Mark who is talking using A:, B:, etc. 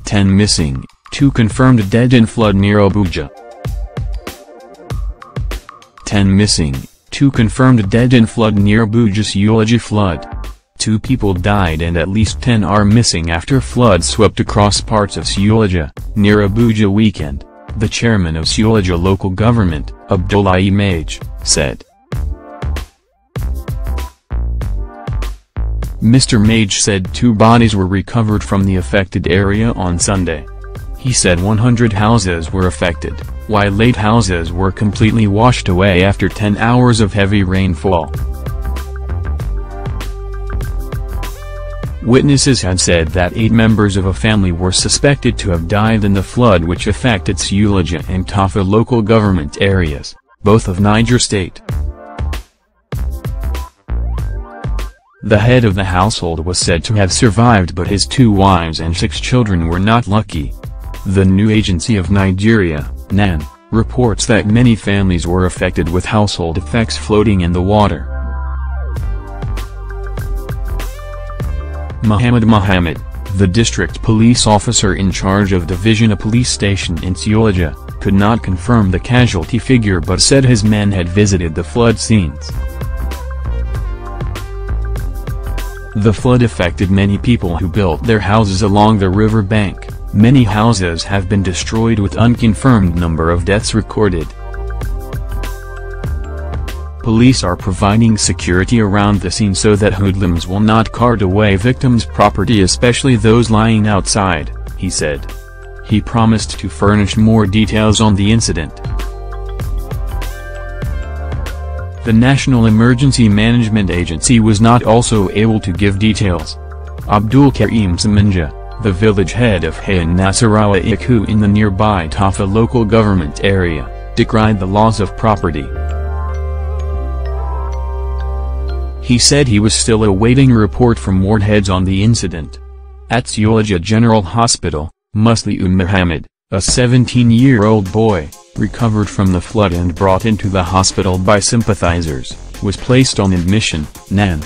A: 10 missing, 2 confirmed dead in flood near Abuja. 10 missing, 2 confirmed dead in flood near Abuja. Suleja flood. 2 people died and at least 10 are missing after floods swept across parts of Suleja, near Abuja weekend, the chairman of Suleja Local Government, Abdullahi Maje, said. Mr. Maje said 2 bodies were recovered from the affected area on Sunday. He said 100 houses were affected, while 8 houses were completely washed away after 10 hours of heavy rainfall. Witnesses had said that 8 members of a family were suspected to have died in the flood which affected Suleja and Tafa local government areas, both of Niger State. The head of the household was said to have survived, but his 2 wives and 6 children were not lucky. The New Agency of Nigeria, NAN, reports that many families were affected with household effects floating in the water. Mohammed, the district police officer in charge of Division, a police station in Suleja, could not confirm the casualty figure but said his men had visited the flood scenes. The flood affected many people who built their houses along the river bank. Many houses have been destroyed with unconfirmed number of deaths recorded. Police are providing security around the scene so that hoodlums will not cart away victims' property, especially those lying outside, he said. He promised to furnish more details on the incident. The National Emergency Management Agency was not also able to give details. Abdullahi Maje, the village head of Hayan Nasarawa Iku in the nearby Tafa local government area, decried the loss of property. He said he was still awaiting a report from ward heads on the incident. At Suleja General Hospital, Musliu Muhammad, a 17-year-old boy, recovered from the flood and brought into the hospital by sympathizers, was placed on admission, NAN.